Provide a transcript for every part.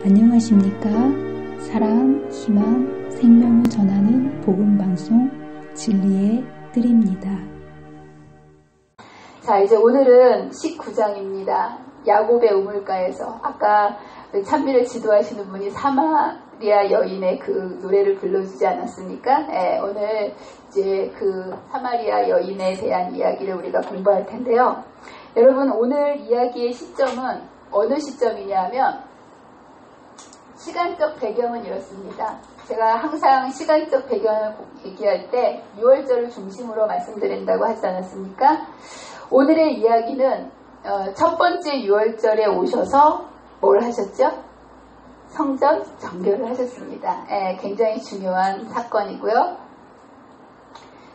안녕하십니까? 사랑, 희망, 생명을 전하는 복음방송 진리의 뜰입니다. 자, 이제 오늘은 19장입니다. 야곱의 우물가에서 아까 찬미를 지도하시는 분이 사마리아 여인의 그 노래를 불러주지 않았습니까? 네, 오늘 이제 그 사마리아 여인에 대한 이야기를 우리가 공부할 텐데요. 여러분, 오늘 이야기의 시점은 어느 시점이냐 하면 시간적 배경은 이렇습니다. 제가 항상 시간적 배경을 얘기할 때 6월절을 중심으로 말씀드린다고 하지 않았습니까? 오늘의 이야기는 첫 번째 6월절에 오셔서 뭘 하셨죠? 성전 정결을 하셨습니다. 굉장히 중요한 사건이고요.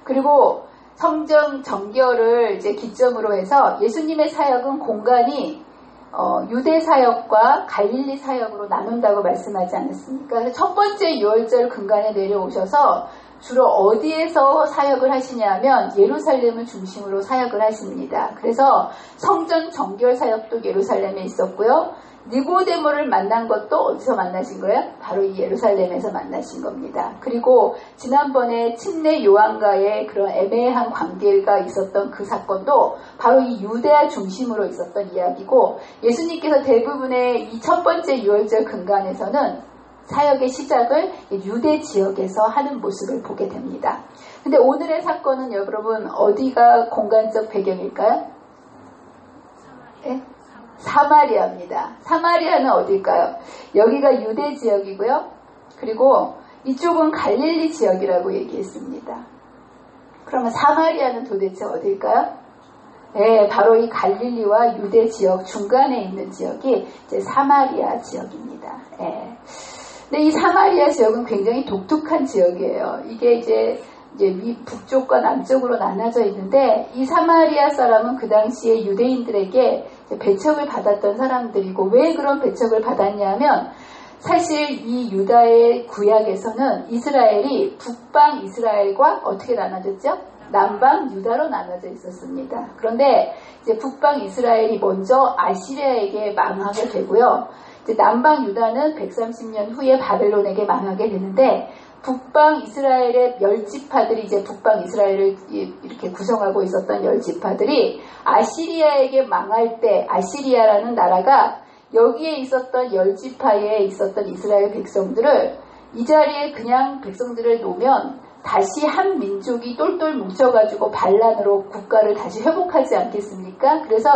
그리고 성전 정결을 이제 기점으로 해서 예수님의 사역은 공간이 유대 사역과 갈릴리 사역으로 나눈다고 말씀하지 않았습니까? 그래서 첫 번째 6월절 근간에 내려오셔서 주로 어디에서 사역을 하시냐면 예루살렘을 중심으로 사역을 하십니다. 그래서 성전 정결 사역도 예루살렘에 있었고요. 니고데모를 만난 것도 어디서 만나신 거예요? 바로 이 예루살렘에서 만나신 겁니다. 그리고 지난번에 침례 요한과의 그런 애매한 관계가 있었던 그 사건도 바로 이 유대아 중심으로 있었던 이야기고, 예수님께서 대부분의 이 첫 번째 6월절 근간에서는 사역의 시작을 유대 지역에서 하는 모습을 보게 됩니다. 근데 오늘의 사건은 여러분 어디가 공간적 배경일까요? 네? 사마리아입니다. 사마리아는 어딜까요? 여기가 유대 지역이고요. 그리고 이쪽은 갈릴리 지역이라고 얘기했습니다. 그러면 사마리아는 도대체 어딜까요? 네, 바로 이 갈릴리와 유대 지역 중간에 있는 지역이 이제 사마리아 지역입니다. 네. 근데 이 사마리아 지역은 굉장히 독특한 지역이에요. 이게 이제 북쪽과 남쪽으로 나눠져 있는데, 이 사마리아 사람은 그 당시에 유대인들에게 배척을 받았던 사람들이고, 왜 그런 배척을 받았냐면 사실 이 유다의 구약에서는 이스라엘이 북방 이스라엘과 어떻게 나눠졌죠? 남방 유다로 나눠져 있었습니다. 그런데 이제 북방 이스라엘이 먼저 아시리아에게 망하게 되고요. 이제 남방 유다는 130년 후에 바벨론에게 망하게 되는데, 북방 이스라엘의 10지파들이 이제 북방 이스라엘을 이렇게 구성하고 있었던 10지파들이 아시리아에게 망할 때, 아시리아라는 나라가 여기에 있었던 10지파에 있었던 이스라엘 백성들을 이 자리에 그냥 백성들을 놓으면 다시 한 민족이 똘똘 뭉쳐가지고 반란으로 국가를 다시 회복하지 않겠습니까? 그래서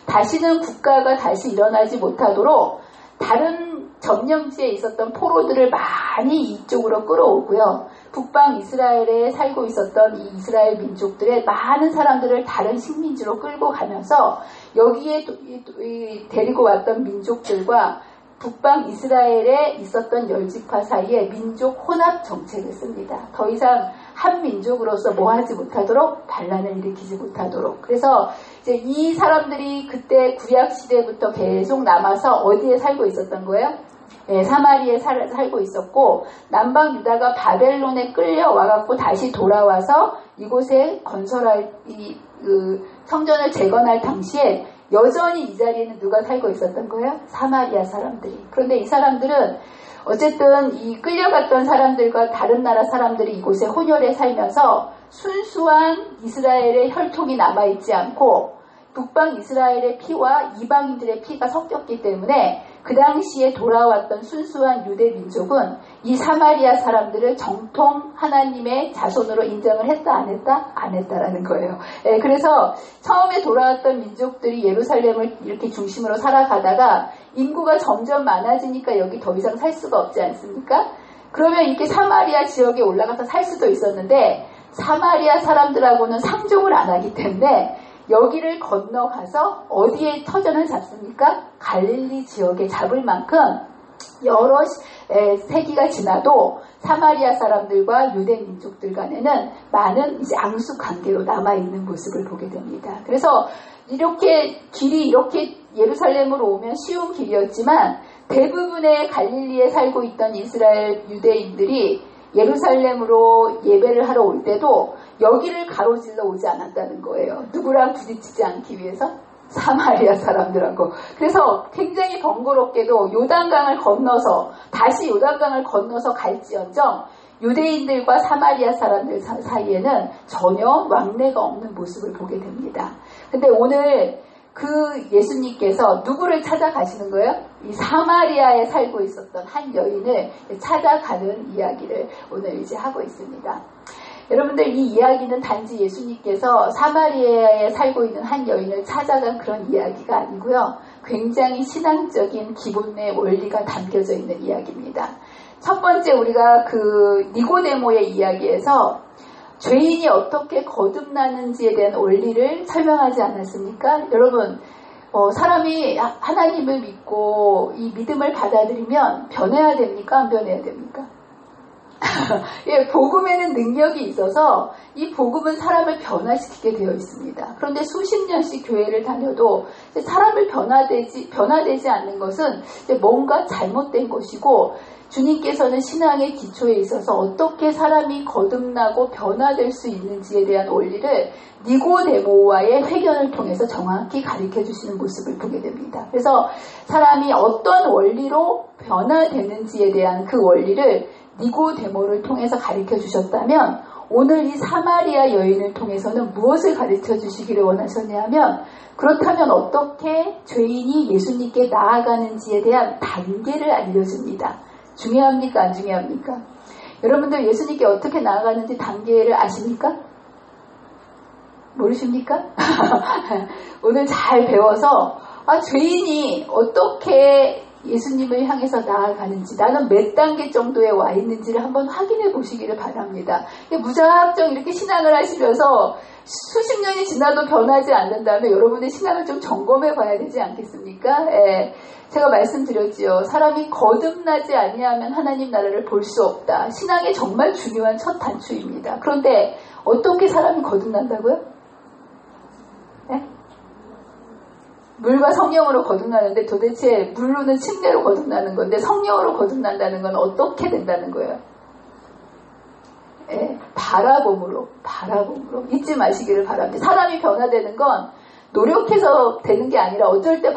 다시는 국가가 다시 일어나지 못하도록 다른 점령지에 있었던 포로들을 많이 이쪽으로 끌어오고요. 북방 이스라엘에 살고 있었던 이 이스라엘 민족들의 많은 사람들을 다른 식민지로 끌고 가면서 여기에 데리고 왔던 민족들과 북방 이스라엘에 있었던 10지파 사이에 민족 혼합 정책을 씁니다. 더 이상 한 민족으로서 뭐 하지 못하도록, 반란을 일으키지 못하도록. 그래서 이제 이 사람들이 그때 구약 시대부터 계속 남아서 어디에 살고 있었던 거예요? 네, 사마리아에 살고 있었고, 남방 유다가 바벨론에 끌려와갖고 다시 돌아와서 이곳에 건설할 성전을 재건할 당시에 여전히 이 자리에는 누가 살고 있었던 거예요? 사마리아 사람들이. 그런데 이 사람들은 어쨌든 이 끌려갔던 사람들과 다른 나라 사람들이 이곳에 혼혈해 살면서 순수한 이스라엘의 혈통이 남아있지 않고 북방 이스라엘의 피와 이방인들의 피가 섞였기 때문에 그 당시에 돌아왔던 순수한 유대 민족은 이 사마리아 사람들을 정통 하나님의 자손으로 인정을 했다 안 했다? 안 했다라는 거예요. 예, 그래서 처음에 돌아왔던 민족들이 예루살렘을 이렇게 중심으로 살아가다가 인구가 점점 많아지니까 여기 더 이상 살 수가 없지 않습니까? 그러면 이렇게 사마리아 지역에 올라가서 살 수도 있었는데, 사마리아 사람들하고는 상종을 안 하기 때문에 여기를 건너가서 어디에 터전을 잡습니까? 갈릴리 지역에 잡을 만큼 여러 세기가 지나도 사마리아 사람들과 유대 민족들 간에는 많은 이제 앙숙 관계로 남아있는 모습을 보게 됩니다. 그래서 이렇게 길이 이렇게 예루살렘으로 오면 쉬운 길이었지만 대부분의 갈릴리에 살고 있던 이스라엘 유대인들이 예루살렘으로 예배를 하러 올 때도 여기를 가로질러 오지 않았다는 거예요. 누구랑 부딪히지 않기 위해서? 사마리아 사람들하고. 그래서 굉장히 번거롭게도 요단강을 건너서 다시 요단강을 건너서 갈지언정 유대인들과 사마리아 사람들 사이에는 전혀 왕래가 없는 모습을 보게 됩니다. 근데 오늘 그 예수님께서 누구를 찾아가시는 거예요? 이 사마리아에 살고 있었던 한 여인을 찾아가는 이야기를 오늘 이제 하고 있습니다. 여러분들, 이 이야기는 단지 예수님께서 사마리아에 살고 있는 한 여인을 찾아간 그런 이야기가 아니고요. 굉장히 신앙적인 기본의 원리가 담겨져 있는 이야기입니다. 첫 번째, 우리가 그 니고데모의 이야기에서 죄인이 어떻게 거듭나는지에 대한 원리를 설명하지 않았습니까? 여러분, 사람이 하나님을 믿고 이 믿음을 받아들이면 변해야 됩니까? 안 변해야 됩니까? 예, 복음에는 능력이 있어서 이 복음은 사람을 변화시키게 되어 있습니다. 그런데 수십 년씩 교회를 다녀도 사람을 변화되지 않는 것은 뭔가 잘못된 것이고, 주님께서는 신앙의 기초에 있어서 어떻게 사람이 거듭나고 변화될 수 있는지에 대한 원리를 니고데모와의 회견을 통해서 정확히 가르쳐 주시는 모습을 보게 됩니다. 그래서 사람이 어떤 원리로 변화되는지에 대한 그 원리를 니고데모를 통해서 가르쳐 주셨다면, 오늘 이 사마리아 여인을 통해서는 무엇을 가르쳐 주시기를 원하셨냐면, 그렇다면 어떻게 죄인이 예수님께 나아가는지에 대한 단계를 알려줍니다. 중요합니까? 안 중요합니까? 여러분들, 예수님께 어떻게 나아가는지 단계를 아십니까? 모르십니까? 오늘 잘 배워서 죄인이 어떻게 예수님을 향해서 나아가는지, 나는 몇 단계 정도에 와 있는지를 한번 확인해 보시기를 바랍니다. 무작정 이렇게 신앙을 하시면서 수십 년이 지나도 변하지 않는다면 여러분의 신앙을 좀 점검해 봐야 되지 않겠습니까? 예. 제가 말씀드렸지요. 사람이 거듭나지 아니하면 하나님 나라를 볼 수 없다. 신앙의 정말 중요한 첫 단추입니다. 그런데 어떻게 사람이 거듭난다고요? 예? 물과 성령으로 거듭나는데, 도대체 물로는 침례로 거듭나는 건데 성령으로 거듭난다는 건 어떻게 된다는 거예요? 예, 바라봄으로 잊지 마시기를 바랍니다. 사람이 변화되는 건 노력해서 되는 게 아니라 어쩔 때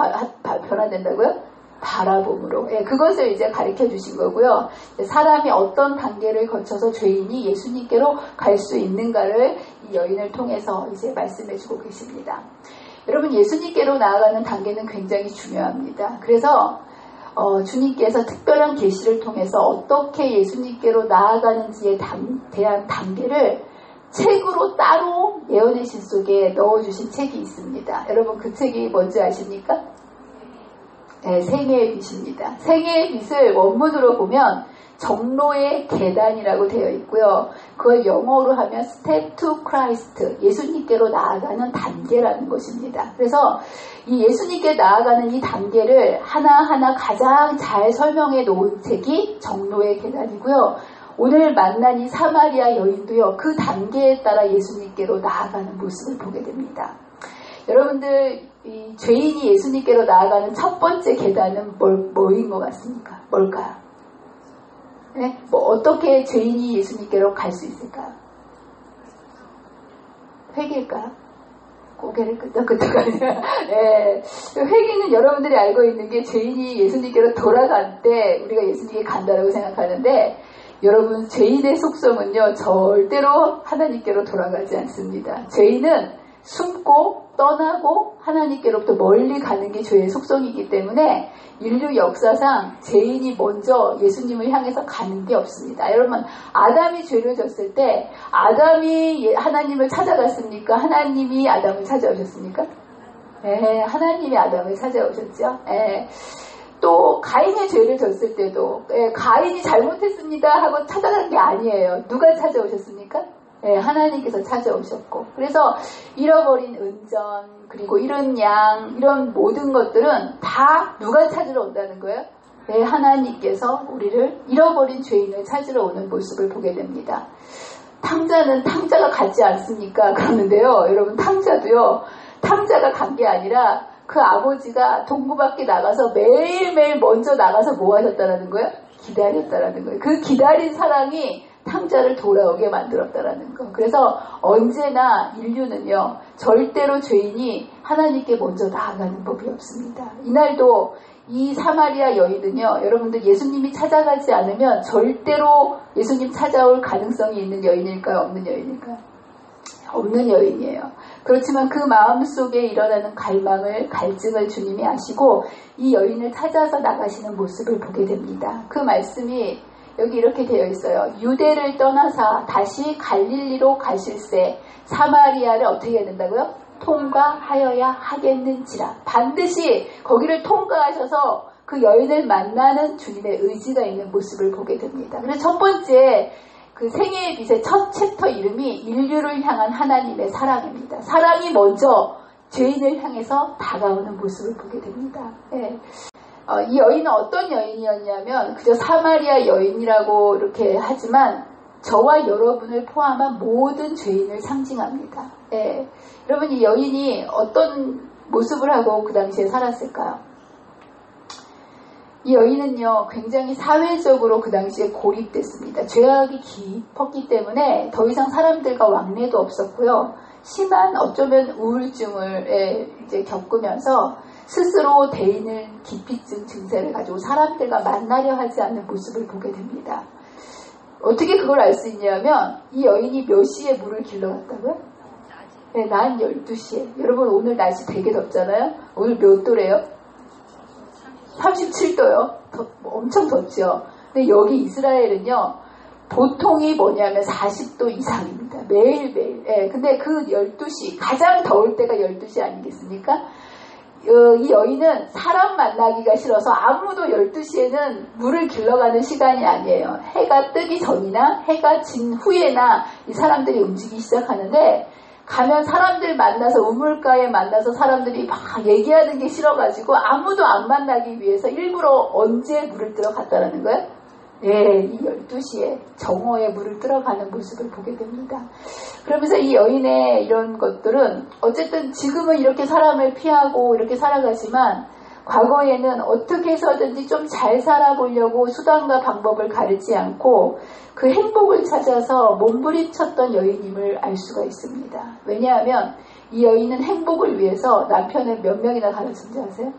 변화된다고요? 바라봄으로. 예, 그것을 이제 가르쳐 주신 거고요. 사람이 어떤 단계를 거쳐서 죄인이 예수님께로 갈 수 있는가를 이 여인을 통해서 이제 말씀해 주고 계십니다. 여러분, 예수님께로 나아가는 단계는 굉장히 중요합니다. 그래서 주님께서 특별한 계시를 통해서 어떻게 예수님께로 나아가는지에 대한 단계를 책으로 따로 예언의 신 속에 넣어주신 책이 있습니다. 여러분, 그 책이 뭔지 아십니까? 네, 생애의 빛입니다. 생애의 빛을 원문으로 보면 정로의 계단이라고 되어 있고요. 그걸 영어로 하면 Step to Christ, 예수님께로 나아가는 단계라는 것입니다. 그래서 이 예수님께 나아가는 이 단계를 하나하나 가장 잘 설명해 놓은 책이 정로의 계단이고요. 오늘 만난 이 사마리아 여인도요, 그 단계에 따라 예수님께로 나아가는 모습을 보게 됩니다. 여러분들, 이 죄인이 예수님께로 나아가는 첫 번째 계단은 뭐인 것 같습니까? 뭘까요? 네? 어떻게 죄인이 예수님께로 갈 수 있을까요? 회개일까요? 고개를 끄덕끄덕하냐. 네. 회개는 여러분들이 알고 있는 게, 죄인이 예수님께로 돌아갈 때 우리가 예수님께 간다라고 생각하는데, 여러분, 죄인의 속성은요, 절대로 하나님께로 돌아가지 않습니다. 죄인은 숨고 떠나고 하나님께로부터 멀리 가는 게 죄의 속성이기 때문에 인류 역사상 죄인이 먼저 예수님을 향해서 가는 게 없습니다. 여러분, 아담이 죄를 졌을 때 아담이 하나님을 찾아갔습니까? 하나님이 아담을 찾아오셨습니까? 네, 하나님이 아담을 찾아오셨죠. 네. 또 가인의 죄를 졌을 때도 가인이 잘못했습니다 하고 찾아간 게 아니에요. 누가 찾아오셨습니까? 하나님께서 찾아오셨고, 그래서 잃어버린 은전, 그리고 잃은 양, 이런 모든 것들은 다 누가 찾으러 온다는 거예요? 하나님께서 우리를, 잃어버린 죄인을 찾으러 오는 모습을 보게 됩니다. 탕자는 탕자가 같지 않습니까? 그러는데요, 여러분, 탕자도요, 탕자가 간 게 아니라 그 아버지가 동부 밖에 나가서 매일매일 먼저 나가서 뭐 하셨다라는 거예요? 기다렸다라는 거예요. 그 기다린 사랑이 탕자를 돌아오게 만들었다라는 거. 그래서 언제나 인류는요, 절대로 죄인이 하나님께 먼저 나아가는 법이 없습니다. 이날도 이 사마리아 여인은요, 여러분들 예수님이 찾아가지 않으면 절대로 예수님 찾아올 가능성이 있는 여인일까요? 없는 여인일까요? 없는 여인이에요. 그렇지만 그 마음속에 일어나는 갈증을 주님이 아시고 이 여인을 찾아서 나가시는 모습을 보게 됩니다. 그 말씀이 여기 이렇게 되어 있어요. 유대를 떠나사 다시 갈릴리로 가실새 사마리아를 어떻게 해야 된다고요? 통과하여야 하겠는지라. 반드시 거기를 통과하셔서 그 여인을 만나는 주님의 의지가 있는 모습을 보게 됩니다. 그래서 첫 번째 그 생애의 빛의 첫 챕터 이름이 인류를 향한 하나님의 사랑입니다. 사랑이 먼저 죄인을 향해서 다가오는 모습을 보게 됩니다. 네. 이 여인은 어떤 여인이었냐면 그저 사마리아 여인이라고 이렇게 하지만 저와 여러분을 포함한 모든 죄인을 상징합니다. 네. 여러분 이 여인이 어떤 모습을 하고 그 당시에 살았을까요? 이 여인은요 굉장히 사회적으로 그 당시에 고립됐습니다. 죄악이 깊었기 때문에 더 이상 사람들과 왕래도 없었고요. 심한 어쩌면 우울증을 이제 겪으면서 스스로 대인을 기피증 증세를 가지고 사람들과 만나려 하지 않는 모습을 보게 됩니다. 어떻게 그걸 알 수 있냐면 이 여인이 몇 시에 물을 길러갔다고요? 네, 낮 12시에. 여러분 오늘 날씨 되게 덥잖아요. 오늘 몇 도래요? 37도요. 엄청 덥죠. 근데 여기 이스라엘은요 보통이 뭐냐면 40도 이상입니다. 매일매일. 예, 근데 그 12시 가장 더울 때가 12시 아니겠습니까? 이 여인은 사람 만나기가 싫어서 아무도 12시에는 물을 길러가는 시간이 아니에요. 해가 뜨기 전이나 해가 진 후에나 이 사람들이 움직이기 시작하는데 가면 사람들 만나서 우물가에 만나서 사람들이 막 얘기하는 게 싫어가지고 아무도 안 만나기 위해서 일부러 언제 물을 뜨러 갔다라는 거예요? 네, 이 12시에 정오에 물을 뜨러가는 모습을 보게 됩니다. 그러면서 이 여인의 이런 것들은 어쨌든 지금은 이렇게 사람을 피하고 이렇게 살아가지만 과거에는 어떻게 해서든지 좀 잘 살아보려고 수단과 방법을 가리지 않고 그 행복을 찾아서 몸부림쳤던 여인임을 알 수가 있습니다. 왜냐하면 이 여인은 행복을 위해서 남편을 몇 명이나 가르친지 아세요?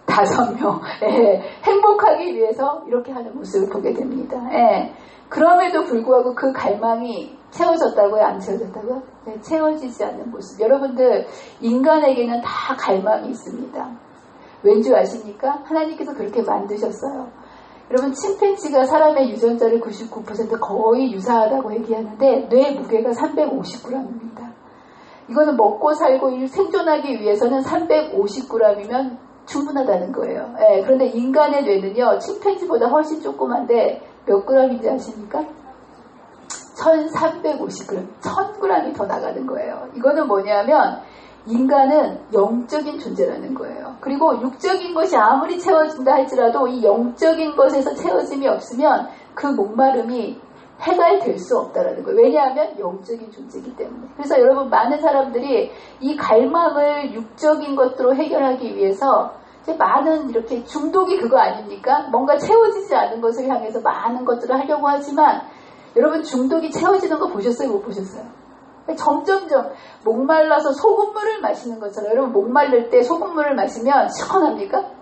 5명. 예, 행복하기 위해서 이렇게 하는 모습을 보게 됩니다. 예, 그럼에도 불구하고 그 갈망이 채워졌다고요? 안 채워졌다고요? 네, 채워지지 않는 모습. 여러분들 인간에게는 다 갈망이 있습니다. 왠지 아십니까? 하나님께서 그렇게 만드셨어요. 여러분 침팬지가 사람의 유전자를 99% 거의 유사하다고 얘기하는데 뇌 무게가 350g입니다. 이거는 먹고 살고 생존하기 위해서는 350g이면 충분하다는 거예요. 예, 그런데 인간의 뇌는요 침팬지보다 훨씬 조그만데 몇 g인지 아십니까? 1350g, 1000g이 더 나가는 거예요. 이거는 뭐냐면 인간은 영적인 존재라는 거예요. 그리고 육적인 것이 아무리 채워진다 할지라도 이 영적인 것에서 채워짐이 없으면 그 목마름이 해결될 수 없다라는 거예요. 왜냐하면 영적인 존재이기 때문에. 그래서 여러분 많은 사람들이 이 갈망을 육적인 것으로 해결하기 위해서 이제 많은 이렇게 중독이 그거 아닙니까? 뭔가 채워지지 않은 것을 향해서 많은 것들을 하려고 하지만 여러분 중독이 채워지는 거 보셨어요? 못 보셨어요? 점점점 목말라서 소금물을 마시는 것처럼 여러분 목말릴 때 소금물을 마시면 시원합니까?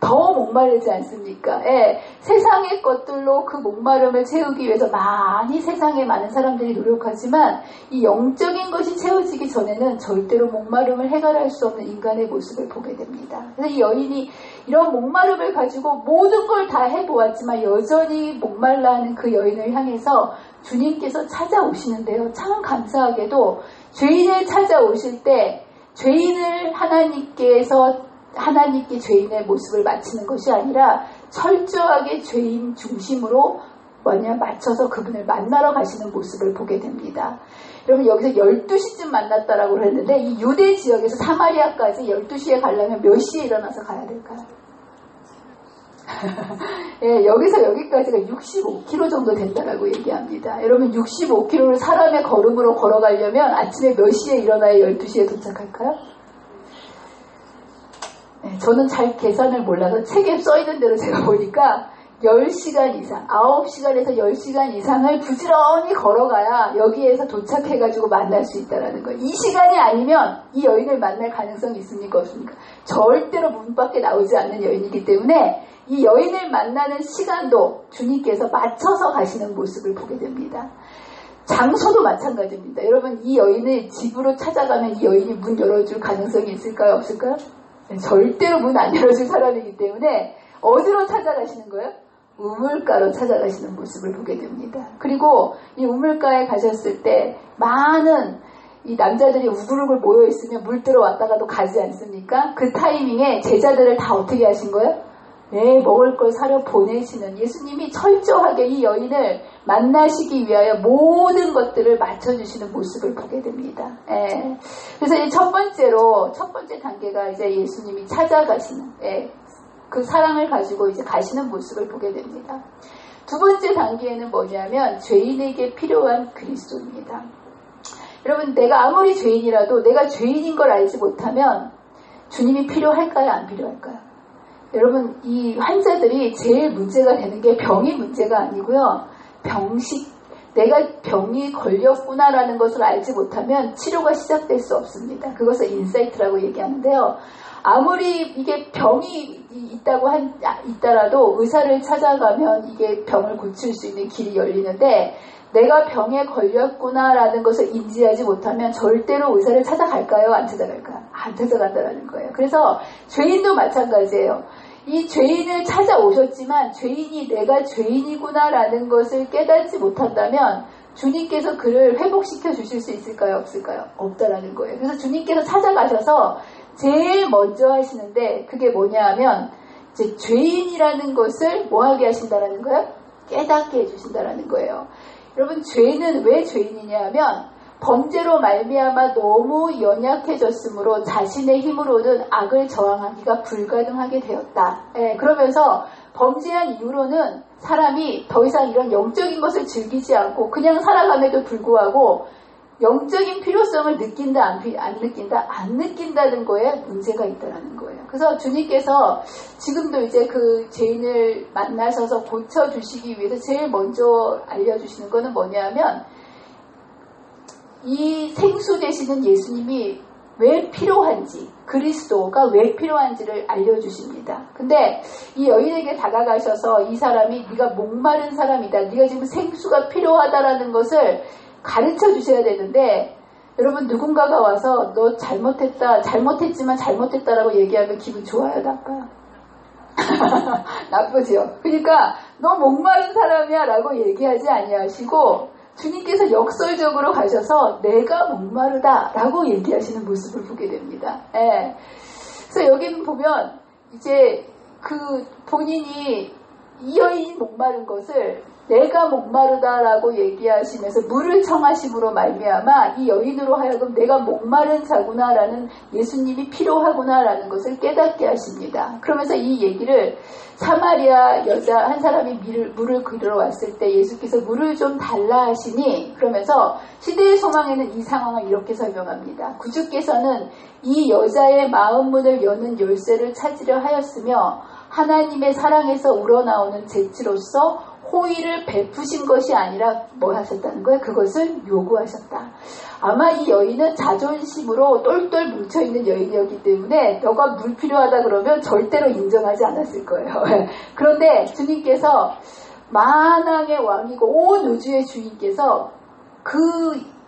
더 목마르지 않습니까? 예, 세상의 것들로 그 목마름을 채우기 위해서 많이 세상에 많은 사람들이 노력하지만 이 영적인 것이 채워지기 전에는 절대로 목마름을 해결할 수 없는 인간의 모습을 보게 됩니다. 그래서 이 여인이 이런 목마름을 가지고 모든 걸 다 해보았지만 여전히 목말라하는 그 여인을 향해서 주님께서 찾아오시는데요. 참 감사하게도 죄인을 찾아오실 때 죄인을 하나님께 죄인의 모습을 맞추는 것이 아니라 철저하게 죄인 중심으로 맞춰서 그분을 만나러 가시는 모습을 보게 됩니다. 여러분 여기서 12시쯤 만났다라고 그랬는데 이 유대 지역에서 사마리아까지 12시에 가려면 몇 시에 일어나서 가야 될까요? 예, 여기서 여기까지가 65km 정도 된다라고 얘기합니다. 여러분 65km를 사람의 걸음으로 걸어가려면 아침에 몇 시에 일어나야 12시에 도착할까요? 네, 저는 잘 계산을 몰라서 책에 써있는 대로 제가 보니까 10시간 이상, 9시간에서 10시간 이상을 부지런히 걸어가야 여기에서 도착해가지고 만날 수 있다는 거예요. 이 시간이 아니면 이 여인을 만날 가능성이 있습니까? 없습니까? 절대로 문 밖에 나오지 않는 여인이기 때문에 이 여인을 만나는 시간도 주님께서 맞춰서 가시는 모습을 보게 됩니다. 장소도 마찬가지입니다. 여러분, 이 여인을 집으로 찾아가면 이 여인이 문 열어줄 가능성이 있을까요? 없을까요? 절대로 문 안 열어줄 사람이기 때문에 어디로 찾아가시는 거예요? 우물가로 찾아가시는 모습을 보게 됩니다. 그리고 이 우물가에 가셨을 때 많은 이 남자들이 우글우글 모여 있으면 물 들어왔다가도 가지 않습니까? 그 타이밍에 제자들을 다 어떻게 하신 거예요? 네, 먹을 걸 사려 보내시는 예수님이 철저하게 이 여인을 만나시기 위하여 모든 것들을 맞춰주시는 모습을 보게 됩니다. 예. 그래서 이 첫 번째 단계가 이제 예수님이 찾아가시는, 그 사랑을 가지고 이제 가시는 모습을 보게 됩니다. 두 번째 단계에는 뭐냐면 죄인에게 필요한 그리스도입니다. 여러분, 내가 아무리 죄인이라도 내가 죄인인 걸 알지 못하면 주님이 필요할까요? 안 필요할까요? 여러분, 이 환자들이 제일 문제가 되는 게 병이 문제가 아니고요. 내가 병이 걸렸구나라는 것을 알지 못하면 치료가 시작될 수 없습니다. 그것을 인사이트라고 얘기하는데요. 아무리 이게 병이 있다라도 의사를 찾아가면 이게 병을 고칠 수 있는 길이 열리는데 내가 병에 걸렸구나라는 것을 인지하지 못하면 절대로 의사를 찾아갈까요? 안 찾아갈까요? 안 찾아간다라는 거예요. 그래서 죄인도 마찬가지예요. 이 죄인을 찾아오셨지만 죄인이 내가 죄인이구나라는 것을 깨닫지 못한다면 주님께서 그를 회복시켜 주실 수 있을까요? 없을까요? 없다라는 거예요. 그래서 주님께서 찾아가셔서 제일 먼저 하시는데 그게 뭐냐 하면 이제 죄인이라는 것을 뭐하게 하신다라는 거예요? 깨닫게 해주신다라는 거예요. 여러분, 죄는 왜 죄인이냐 하면 범죄로 말미암아 너무 연약해졌으므로 자신의 힘으로는 악을 저항하기가 불가능하게 되었다. 그러면서 범죄한 이후로는 사람이 더 이상 이런 영적인 것을 즐기지 않고 그냥 살아감에도 불구하고 영적인 필요성을 느낀다, 안 느낀다? 안 느낀다는 거에 문제가 있다는 거예요. 그래서 주님께서 지금도 이제 그 죄인을 만나셔서 고쳐주시기 위해서 제일 먼저 알려주시는 거는 뭐냐면 이 생수 되시는 예수님이 왜 필요한지, 그리스도가 왜 필요한지를 알려주십니다. 근데 이 여인에게 다가가셔서 이 사람이 네가 목마른 사람이다, 네가 지금 생수가 필요하다라는 것을 가르쳐 주셔야 되는데 여러분, 누군가가 와서 너 잘못했지만 잘못했다라고 얘기하면 기분 좋아요, 나빠요? 나쁘죠. 그러니까 너 목마른 사람이야 라고 얘기하지 아니하시고 주님께서 역설적으로 가셔서 내가 목마르다 라고 얘기하시는 모습을 보게 됩니다. 그래서 여기 보면 이제 그 본인이 이 여인이 목마른 것을 내가 목마르다라고 얘기하시면서 물을 청하심으로 말미암아 이 여인으로 하여금 내가 목마른 자구나라는 예수님이 필요하구나라는 것을 깨닫게 하십니다. 그러면서 이 얘기를 사마리아 여자 한 사람이 물을 그리러 왔을 때 예수께서 물을 좀 달라 하시니 그러면서 시대의 소망에는 이 상황을 이렇게 설명합니다. 구주께서는 이 여자의 마음문을 여는 열쇠를 찾으려 하였으며 하나님의 사랑에서 우러나오는 재치로서 호의를 베푸신 것이 아니라 뭐 하셨다는 거예요? 그것을 요구하셨다. 아마 이 여인은 자존심으로 똘똘 뭉쳐있는 여인이었기 때문에 너가 물 필요하다 그러면 절대로 인정하지 않았을 거예요. 그런데 주님께서 만왕의 왕이고 온 우주의 주인께서 그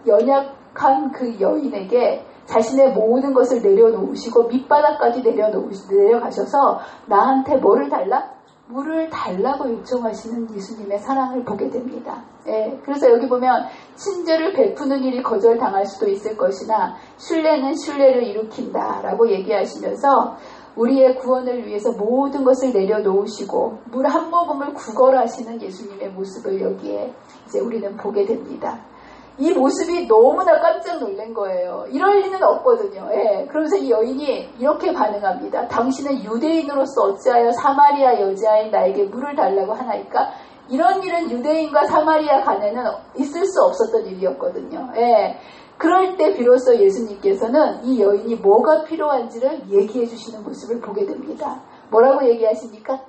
연약한 그 여인에게 자신의 모든 것을 내려놓으시고 밑바닥까지 내려가셔서 나한테 뭐를 달라? 물을 달라고 요청하시는 예수님의 사랑을 보게 됩니다. 그래서 여기 보면 친절을 베푸는 일이 거절당할 수도 있을 것이나 신뢰는 신뢰를 일으킨다 라고 얘기하시면서 우리의 구원을 위해서 모든 것을 내려놓으시고 물 한 모금을 구걸하시는 예수님의 모습을 여기에 이제 우리는 보게 됩니다. 이 모습이 너무나 깜짝 놀란 거예요. 이럴 리는 없거든요. 그러면서 이 여인이 이렇게 반응합니다. 당신은 유대인으로서 어찌하여 사마리아 여자인 나에게 물을 달라고 하나이까? 이런 일은 유대인과 사마리아 간에는 있을 수 없었던 일이었거든요. 그럴 때 비로소 예수님께서는 이 여인이 뭐가 필요한지를 얘기해 주시는 모습을 보게 됩니다. 뭐라고 얘기하십니까?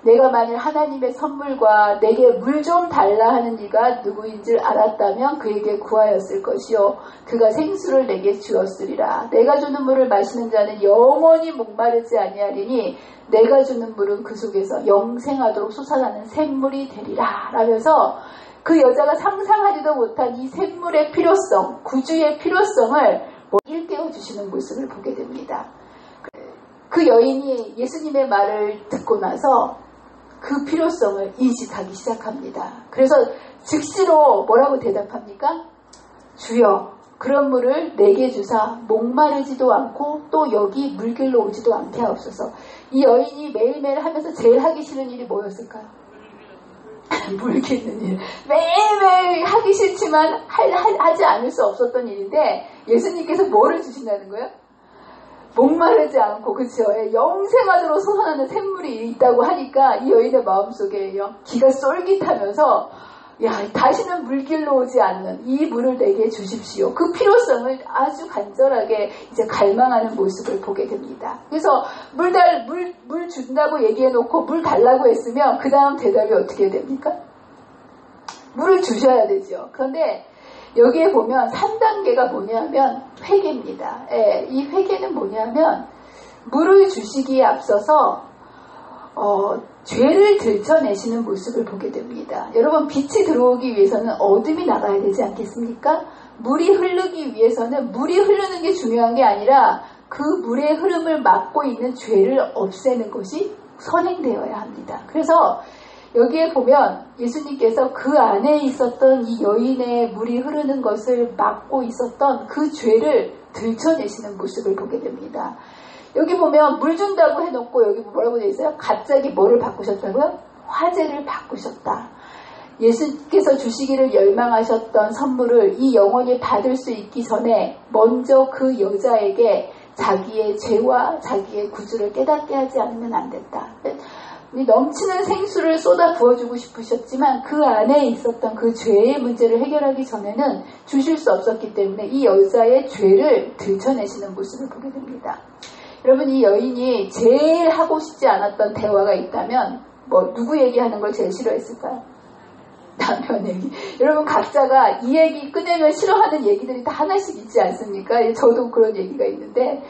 내가 만일 하나님의 선물과 내게 물 좀 달라 하는 이가 누구인 줄 알았다면 그에게 구하였을 것이요 그가 생수를 내게 주었으리라. 내가 주는 물을 마시는 자는 영원히 목마르지 아니하리니 내가 주는 물은 그 속에서 영생하도록 솟아나는 샘물이 되리라. 라면서 그 여자가 상상하지도 못한 이 샘물의 필요성, 구주의 필요성을 일깨워 주시는 모습을 보게 됩니다. 그 여인이 예수님의 말을 듣고 나서 그 필요성을 인식하기 시작합니다. 그래서 즉시로 뭐라고 대답합니까? 주여 그런 물을 내게 주사 목마르지도 않고 또 여기 물길로 오지도 않게 하옵소서. 이 여인이 매일매일 하면서 제일 하기 싫은 일이 뭐였을까요? 물 깃는 일. 매일매일 하기 싫지만 하지 않을 수 없었던 일인데 예수님께서 뭐를 주신다는 거예요? 목마르지 않고 그쵸? 영생하도록 솟아나는 샘물이 있다고 하니까 이 여인의 마음속에 기가 쏠깃하면서 야 다시는 물길로 오지 않는 이 물을 내게 주십시오. 그 필요성을 아주 간절하게 이제 갈망하는 모습을 보게 됩니다. 그래서 물 준다고 얘기해놓고 물 달라고 했으면 그 다음 대답이 어떻게 됩니까? 물을 주셔야 되죠. 그런데 여기에 보면 3단계가 뭐냐면 회개입니다. 이 회개는 뭐냐면 물을 주시기에 앞서서 죄를 들춰내시는 모습을 보게 됩니다. 여러분 빛이 들어오기 위해서는 어둠이 나가야 되지 않겠습니까? 물이 흐르기 위해서는 물이 흐르는 게 중요한 게 아니라 그 물의 흐름을 막고 있는 죄를 없애는 것이 선행되어야 합니다. 그래서 여기에 보면 예수님께서 그 안에 있었던 이 여인의 물이 흐르는 것을 막고 있었던 그 죄를 들춰내시는 모습을 보게 됩니다. 여기 보면 물 준다고 해놓고 여기 뭐라고 되어 있어요? 갑자기 뭐를 바꾸셨다고요? 화제를 바꾸셨다. 예수께서 주시기를 열망하셨던 선물을 이 영혼이 받을 수 있기 전에 먼저 그 여자에게 자기의 죄와 자기의 구주를 깨닫게 하지 않으면 안 됐다. 넘치는 생수를 쏟아 부어주고 싶으셨지만 그 안에 있었던 그 죄의 문제를 해결하기 전에는 주실 수 없었기 때문에 이 여자의 죄를 들춰내시는 모습을 보게 됩니다. 여러분 이 여인이 제일 하고 싶지 않았던 대화가 있다면 누구 얘기하는 걸 제일 싫어했을까요? 남편 얘기. 여러분 각자가 이 얘기 꺼내면 싫어하는 얘기들이 다 하나씩 있지 않습니까? 저도 그런 얘기가 있는데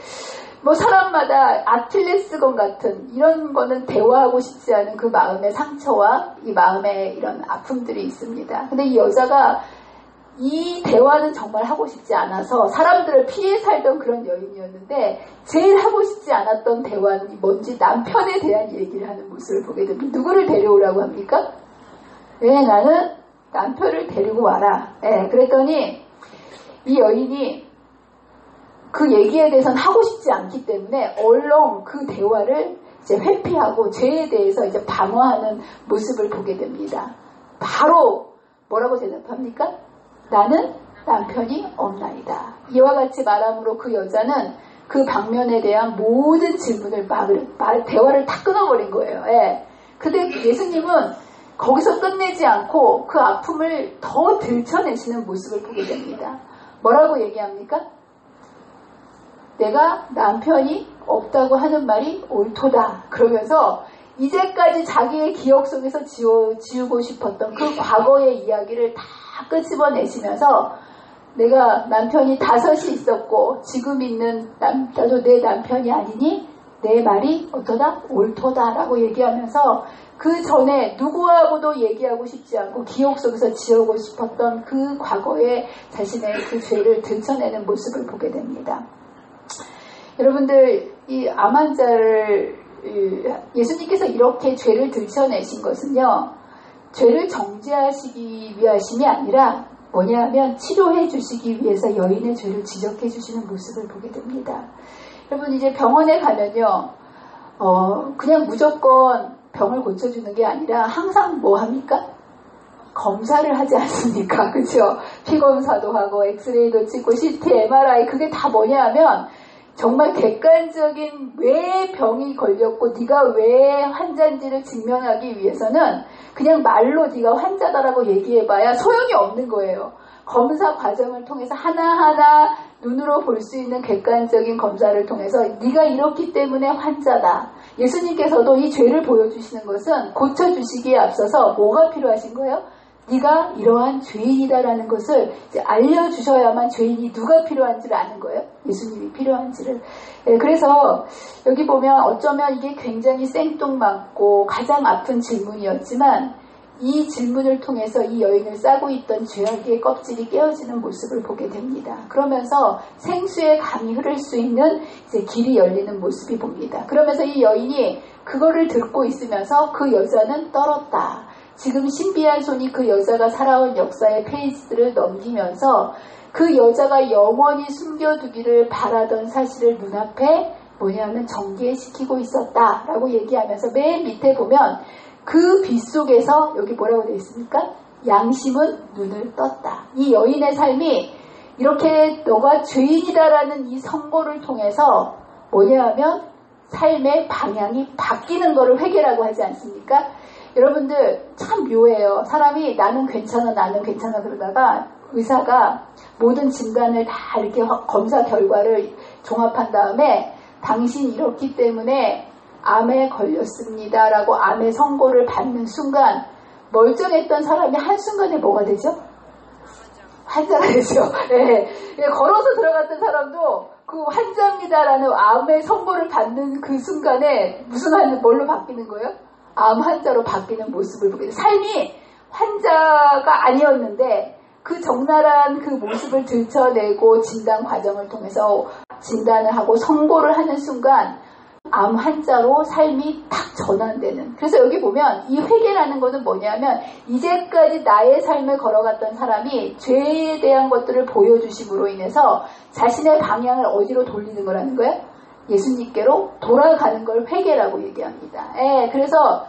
사람마다 아킬레스건 같은 이런 거는 대화하고 싶지 않은 그 마음의 상처와 이 마음의 이런 아픔들이 있습니다. 근데 이 여자가 이 대화는 정말 하고 싶지 않아서 사람들을 피해 살던 그런 여인이었는데 제일 하고 싶지 않았던 대화는 뭔지 남편에 대한 얘기를 하는 모습을 보게 됩니다. 누구를 데려오라고 합니까? 나는 남편을 데리고 와라. 그랬더니 이 여인이 그 얘기에 대해서는 하고 싶지 않기 때문에 얼렁 그 대화를 이제 회피하고 죄에 대해서 이제 방어하는 모습을 보게 됩니다. 바로 뭐라고 대답합니까? 나는 남편이 없나이다. 이와 같이 말함으로 그 여자는 그 방면에 대한 모든 질문을 대화를 다 끊어버린 거예요. 근데 예수님은 거기서 끝내지 않고 그 아픔을 더 들춰내시는 모습을 보게 됩니다. 뭐라고 얘기합니까? 내가 남편이 없다고 하는 말이 옳도다. 그러면서 이제까지 자기의 기억 속에서 지우고 싶었던 그 과거의 이야기를 다 끄집어내시면서 내가 남편이 5이 있었고 지금 있는 나도 내 남편이 아니니 내 말이 어떠다? 옳도다 라고 얘기하면서 그 전에 누구하고도 얘기하고 싶지 않고 기억 속에서 지우고 싶었던 그 과거의 자신의 그 죄를 들춰내는 모습을 보게 됩니다. 여러분들 이 암 환자를 예수님께서 이렇게 죄를 들춰내신 것은요 죄를 정죄하시기 위하심이 아니라 뭐냐면 치료해 주시기 위해서 여인의 죄를 지적해 주시는 모습을 보게 됩니다. 여러분 이제 병원에 가면요 그냥 무조건 병을 고쳐주는 게 아니라 항상 뭐 합니까? 검사를 하지 않습니까? 그렇죠? 피검사도 하고 엑스레이도 찍고 CT, MRI 그게 다 뭐냐 하면 정말 객관적인 왜 병이 걸렸고 네가 왜 환자인지를 증명하기 위해서는 그냥 말로 네가 환자다라고 얘기해봐야 소용이 없는 거예요. 검사 과정을 통해서 하나하나 눈으로 볼 수 있는 객관적인 검사를 통해서 네가 이렇기 때문에 환자다. 예수님께서도 이 죄를 보여주시는 것은 고쳐주시기에 앞서서 뭐가 필요하신 거예요? 네가 이러한 죄인이다라는 것을 이제 알려주셔야만 죄인이 누가 필요한지를 아는 거예요. 예수님이 필요한지를. 그래서 여기 보면 어쩌면 이게 굉장히 생뚱맞고 가장 아픈 질문이었지만 이 질문을 통해서 이 여인을 싸고 있던 죄악의 껍질이 깨어지는 모습을 보게 됩니다. 그러면서 생수의 강이 흐를 수 있는 이제 길이 열리는 모습이 봅니다. 그러면서 이 여인이 그거를 듣고 있으면서 그 여자는 떨었다. 지금 신비한 손이 그 여자가 살아온 역사의 페이지들을 넘기면서 그 여자가 영원히 숨겨두기를 바라던 사실을 눈앞에 뭐냐면 전개시키고 있었다라고 얘기하면서 맨 밑에 보면 그 빛 속에서 여기 뭐라고 되어 있습니까? 양심은 눈을 떴다. 이 여인의 삶이 이렇게 너가 죄인이다라는 이 선고를 통해서 뭐냐면 삶의 방향이 바뀌는 것을 회개라고 하지 않습니까? 여러분들 참 묘해요. 사람이 나는 괜찮아 그러다가 의사가 모든 진단을 다 이렇게 검사 결과를 종합한 다음에 당신 이렇기 때문에 암에 걸렸습니다라고 암의 선고를 받는 순간 멀쩡했던 사람이 한순간에 뭐가 되죠? 환자가 되죠. 네. 걸어서 들어갔던 사람도 그 환자입니다라는 암의 선고를 받는 그 순간에 뭘로 바뀌는 거예요? 암 환자로 바뀌는 모습을 보게 돼요. 삶이 환자가 아니었는데 그 적나라한 그 모습을 들춰내고 진단 과정을 통해서 진단을 하고 선고를 하는 순간 암 환자로 삶이 탁 전환되는. 그래서 여기 보면 이 회개라는 것은 뭐냐면 이제까지 나의 삶을 걸어갔던 사람이 죄에 대한 것들을 보여주심으로 인해서 자신의 방향을 어디로 돌리는 거라는 거예요? 예수님께로 돌아가는 걸 회개라고 얘기합니다. 그래서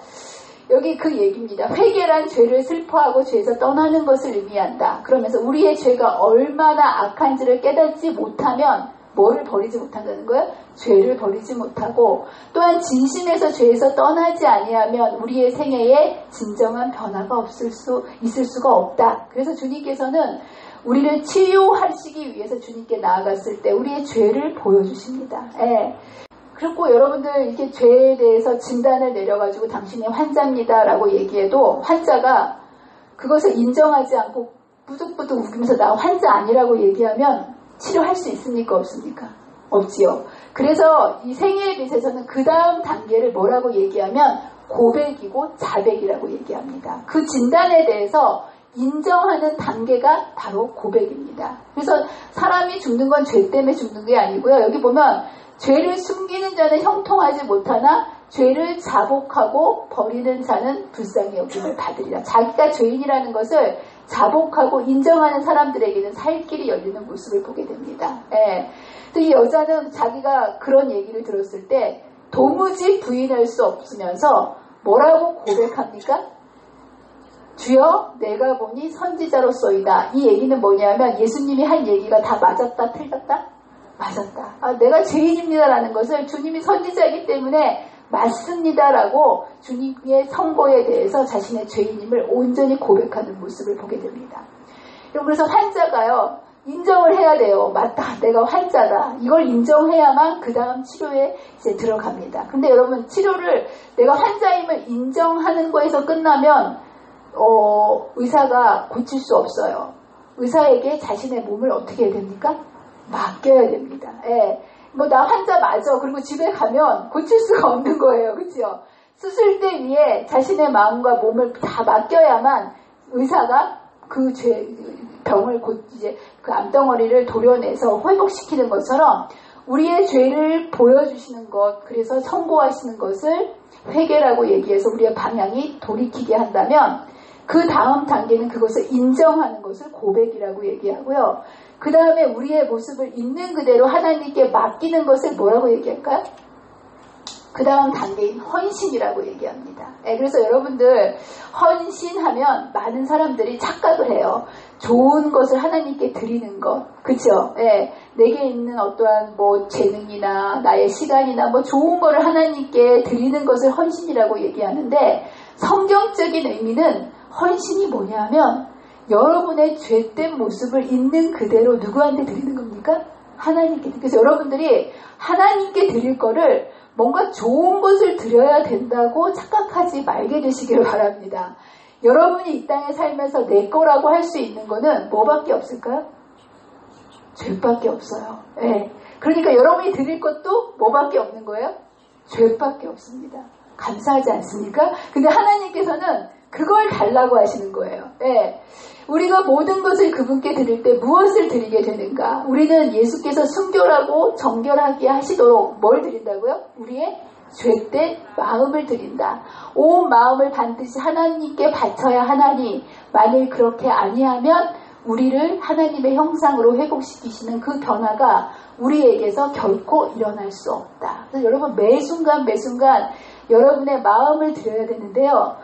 여기 그 얘기입니다. 회개란 죄를 슬퍼하고 죄에서 떠나는 것을 의미한다. 그러면서 우리의 죄가 얼마나 악한지를 깨닫지 못하면 뭐를 버리지 못한다는 거예요? 죄를 버리지 못하고 또한 진심에서 죄에서 떠나지 아니하면 우리의 생애에 진정한 변화가 있을 수가 없다. 그래서 주님께서는 우리를 치유하시기 위해서 주님께 나아갔을 때 우리의 죄를 보여주십니다. 그리고 여러분들 이렇게 죄에 대해서 진단을 내려가지고 당신이 환자입니다라고 얘기해도 환자가 그것을 인정하지 않고 뿌득뿌득 웃으면서 나 환자 아니라고 얘기하면 치료할 수 있습니까? 없습니까? 없지요. 그래서 이 생애의 빛에서는 그 다음 단계를 뭐라고 얘기하면 고백이고 자백이라고 얘기합니다. 그 진단에 대해서 인정하는 단계가 바로 고백입니다. 그래서 사람이 죽는 건 죄 때문에 죽는 게 아니고요. 여기 보면 죄를 숨기는 자는 형통하지 못하나 죄를 자복하고 버리는 자는 불쌍히 여김을 받으리라. 자기가 죄인이라는 것을 자복하고 인정하는 사람들에게는 살 길이 열리는 모습을 보게 됩니다. 이 여자는 자기가 그런 얘기를 들었을 때 도무지 부인할 수 없으면서 뭐라고 고백합니까? 주여 내가 보니 선지자로서이다. 이 얘기는 뭐냐면 예수님이 한 얘기가 다 맞았다 틀렸다? 맞았다. 내가 죄인입니다라는 것을 주님이 선지자이기 때문에 맞습니다라고 주님의 선고에 대해서 자신의 죄인임을 온전히 고백하는 모습을 보게 됩니다. 그래서 환자가요 인정을 해야 돼요. 맞다, 내가 환자다. 이걸 인정해야만 그 다음 치료에 이제 들어갑니다. 근데 여러분 치료를 내가 환자임을 인정하는 거에서 끝나면 의사가 고칠 수 없어요. 의사에게 자신의 몸을 어떻게 해야 됩니까? 맡겨야 됩니다. 나 환자 맞아. 그리고 집에 가면 고칠 수가 없는 거예요. 그렇죠? 수술대 위에 자신의 마음과 몸을 다 맡겨야만 의사가 그 병을 이제 그 암덩어리를 도려내서 회복시키는 것처럼 우리의 죄를 보여주시는 것, 그래서 선고하시는 것을 회개라고 얘기해서 우리의 방향이 돌이키게 한다면 그 다음 단계는 그것을 인정하는 것을 고백이라고 얘기하고요. 그 다음에 우리의 모습을 있는 그대로 하나님께 맡기는 것을 뭐라고 얘기할까요? 그 다음 단계인 헌신이라고 얘기합니다. 그래서 여러분들 헌신하면 많은 사람들이 착각을 해요. 좋은 것을 하나님께 드리는 것, 그렇죠? 내게 있는 어떠한 재능이나 나의 시간이나 좋은 거를 하나님께 드리는 것을 헌신이라고 얘기하는데 성경적인 의미는 헌신이 뭐냐면 여러분의 죄된 모습을 있는 그대로 누구한테 드리는 겁니까? 하나님께. 그래서 여러분들이 하나님께 드릴 거를 뭔가 좋은 것을 드려야 된다고 착각하지 말게 되시기를 바랍니다. 여러분이 이 땅에 살면서 내 거라고 할 수 있는 거는 뭐밖에 없을까요? 죄밖에 없어요. 네. 그러니까 여러분이 드릴 것도 뭐밖에 없는 거예요? 죄밖에 없습니다. 감사하지 않습니까? 근데 하나님께서는 그걸 달라고 하시는 거예요. 네. 우리가 모든 것을 그분께 드릴 때 무엇을 드리게 되는가? 우리는 예수께서 순결하고 정결하게 하시도록 뭘 드린다고요? 우리의 죄된 마음을 드린다. 온 마음을 반드시 하나님께 바쳐야 하나니 만일 그렇게 아니하면 우리를 하나님의 형상으로 회복시키시는 그 변화가 우리에게서 결코 일어날 수 없다. 그래서 여러분 매 순간 여러분의 마음을 드려야 되는데요.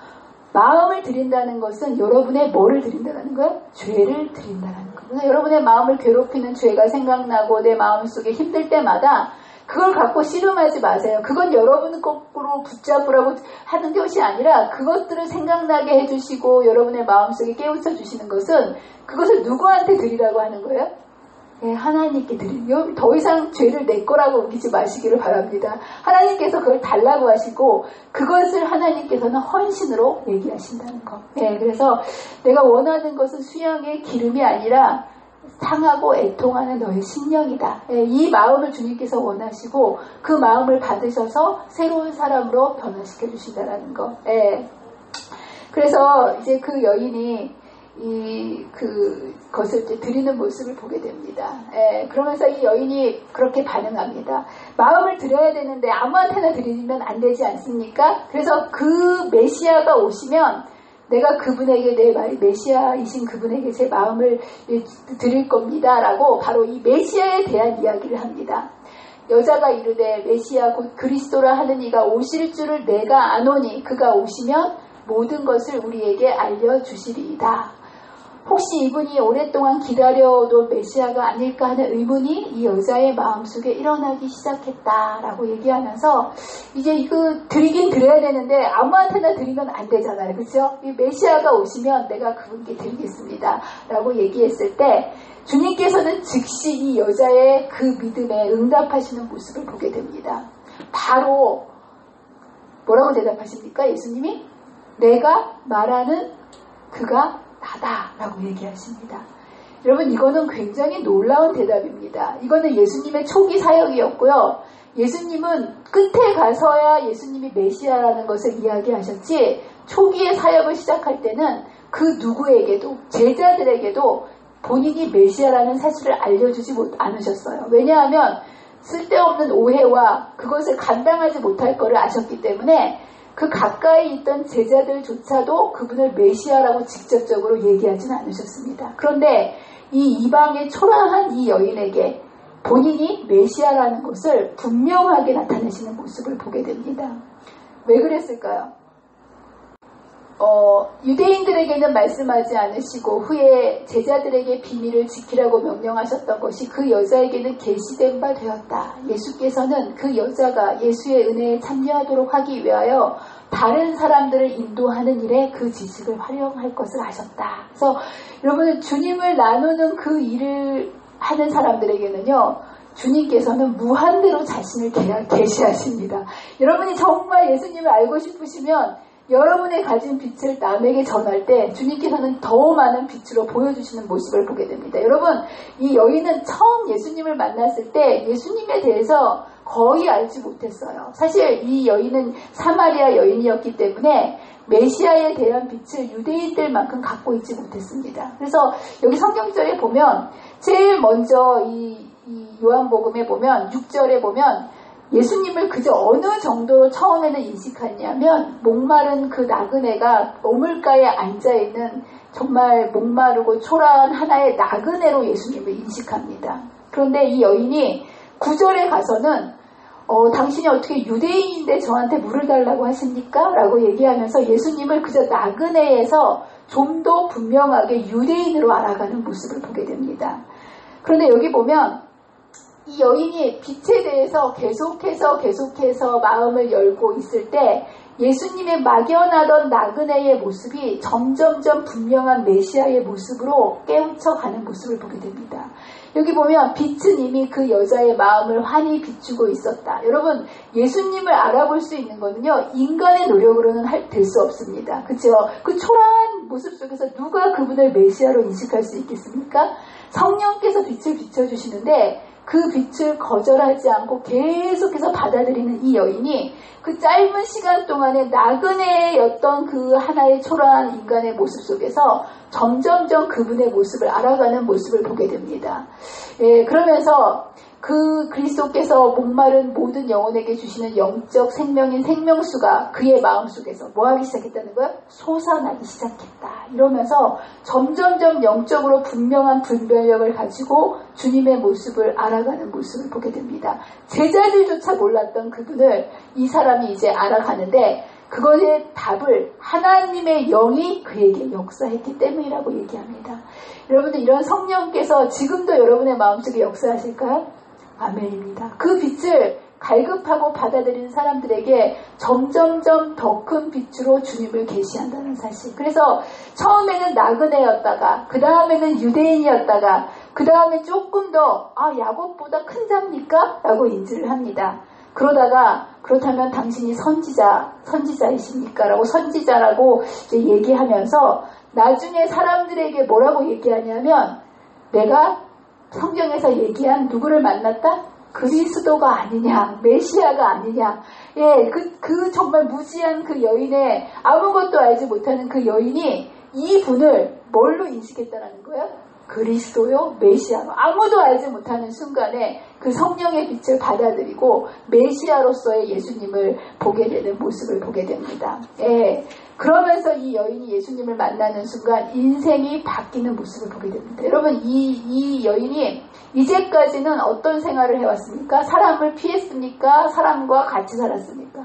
마음을 드린다는 것은 여러분의 뭐를 드린다는 거예요? 죄를 드린다는 거예요. 그래서 여러분의 마음을 괴롭히는 죄가 생각나고 내 마음속에 힘들 때마다 그걸 갖고 씨름하지 마세요. 그건 여러분 거꾸로 붙잡으라고 하는 것이 아니라 그것들을 생각나게 해주시고 여러분의 마음속에 깨우쳐 주시는 것은 그것을 누구한테 드리라고 하는 거예요? 네, 하나님께 드리요. 더 이상 죄를 내 거라고 우기지 마시기를 바랍니다. 하나님께서 그걸 달라고 하시고 그것을 하나님께서는 헌신으로 얘기하신다는 거. 네, 그래서 내가 원하는 것은 수양의 기름이 아니라 상하고 애통하는 너의 심령이다. 네, 이 마음을 주님께서 원하시고 그 마음을 받으셔서 새로운 사람으로 변화시켜 주신다는 거. 네. 그래서 이제 그 여인이 그것을 이제 드리는 모습을 보게 됩니다. 예, 그러면서 이 여인이 그렇게 반응합니다. 마음을 드려야 되는데 아무한테나 드리면 안 되지 않습니까? 그래서 그 메시아가 오시면 내가 그분에게 내 메시아이신 그분에게 제 마음을 드릴 겁니다. 라고 바로 이 메시아에 대한 이야기를 합니다. 여자가 이르되 메시아 곧 그리스도라 하는 이가 오실 줄을 내가 아노니 그가 오시면 모든 것을 우리에게 알려주시리이다. 혹시 이분이 오랫동안 기다려도 메시아가 아닐까 하는 의문이 이 여자의 마음속에 일어나기 시작했다라고 얘기하면서 이제 이거 드리긴 드려야 되는데 아무한테나 드리면 안 되잖아요. 그렇죠? 이 메시아가 오시면 내가 그분께 드리겠습니다. 라고 얘기했을 때 주님께서는 즉시 이 여자의 그 믿음에 응답하시는 모습을 보게 됩니다. 바로 뭐라고 대답하십니까? 예수님이? 내가 말하는 그가 나다라고 얘기하십니다. 여러분 이거는 굉장히 놀라운 대답입니다. 이거는 예수님의 초기 사역이었고요. 예수님은 끝에 가서야 예수님이 메시아라는 것을 이야기하셨지 초기의 사역을 시작할 때는 그 누구에게도 제자들에게도 본인이 메시아라는 사실을 알려주지 않으셨어요. 왜냐하면 쓸데없는 오해와 그것을 감당하지 못할 것을 아셨기 때문에 그 가까이 있던 제자들조차도 그분을 메시아라고 직접적으로 얘기하지는 않으셨습니다. 그런데 이 이방의 초라한 이 여인에게 본인이 메시아라는 것을 분명하게 나타내시는 모습을 보게 됩니다. 왜 그랬을까요? 유대인들에게는 말씀하지 않으시고 후에 제자들에게 비밀을 지키라고 명령하셨던 것이 그 여자에게는 계시된 바 되었다. 예수께서는 그 여자가 예수의 은혜에 참여하도록 하기 위하여 다른 사람들을 인도하는 일에 그 지식을 활용할 것을 아셨다. 그래서 여러분은 주님을 나누는 그 일을 하는 사람들에게는요. 주님께서는 무한대로 자신을 계시하십니다. 여러분이 정말 예수님을 알고 싶으시면 여러분의 가진 빛을 남에게 전할 때 주님께서는 더 많은 빛으로 보여주시는 모습을 보게 됩니다. 여러분, 이 여인은 처음 예수님을 만났을 때 예수님에 대해서 거의 알지 못했어요. 사실 이 여인은 사마리아 여인이었기 때문에 메시아에 대한 빛을 유대인들만큼 갖고 있지 못했습니다. 그래서 여기 성경절에 보면 제일 먼저 이 요한복음에 보면 6절에 보면 예수님을 그저 어느 정도로 처음에는 인식했냐면 목마른 그 나그네가 오물가에 앉아있는 정말 목마르고 초라한 하나의 나그네로 예수님을 인식합니다. 그런데 이 여인이 9절에 가서는 당신이 어떻게 유대인인데 저한테 물을 달라고 하십니까? 라고 얘기하면서 예수님을 그저 나그네에서 좀 더 분명하게 유대인으로 알아가는 모습을 보게 됩니다. 그런데 여기 보면 이 여인이 빛에 대해서 계속해서 마음을 열고 있을 때 예수님의 막연하던 나그네의 모습이 점점점 분명한 메시아의 모습으로 깨우쳐가는 모습을 보게 됩니다. 여기 보면 빛은 이미 그 여자의 마음을 환히 비추고 있었다. 여러분, 예수님을 알아볼 수 있는 거는요, 인간의 노력으로는 될 수 없습니다. 그렇죠? 그 초라한 모습 속에서 누가 그분을 메시아로 인식할 수 있겠습니까? 성령께서 빛을 비춰주시는데 그 빛을 거절하지 않고 계속해서 받아들이는 이 여인이 그 짧은 시간 동안에 나그네였던 그 하나의 초라한 인간의 모습 속에서 점점점 그분의 모습을 알아가는 모습을 보게 됩니다. 예, 그러면서 그 그리스도께서 목마른 모든 영혼에게 주시는 영적 생명인 생명수가 그의 마음속에서 뭐하기 시작했다는 거예요? 솟아나기 시작했다. 이러면서 점점점 영적으로 분명한 분별력을 가지고 주님의 모습을 알아가는 모습을 보게 됩니다. 제자들조차 몰랐던 그분을 이 사람이 이제 알아가는데 그것의 답을 하나님의 영이 그에게 역사했기 때문이라고 얘기합니다. 여러분들, 이런 성령께서 지금도 여러분의 마음속에 역사하실까요? 아멘입니다. 그 빛을 갈급하고 받아들이는 사람들에게 점점점 더 큰 빛으로 주님을 계시한다는 사실. 그래서 처음에는 나그네였다가 그 다음에는 유대인이었다가 그 다음에 조금 더 야곱보다 큰 자입니까? 라고 인지를 합니다. 그러다가 그렇다면 당신이 선지자이십니까? 라고 선지자라고 얘기하면서 나중에 사람들에게 뭐라고 얘기하냐면 내가 성경에서 얘기한 누구를 만났다? 그리스도가 아니냐, 메시아가 아니냐. 예, 그 정말 무지한 그 여인의 아무것도 알지 못하는 그 여인이 이 분을 뭘로 인식했다라는 거예요? 그리스도요, 메시아로. 아무도 알지 못하는 순간에 그 성령의 빛을 받아들이고 메시아로서의 예수님을 보게 되는 모습을 보게 됩니다. 예. 그러면서 이 여인이 예수님을 만나는 순간 인생이 바뀌는 모습을 보게 됩니다. 여러분, 이 여인이 이제까지는 어떤 생활을 해왔습니까? 사람을 피했습니까? 사람과 같이 살았습니까?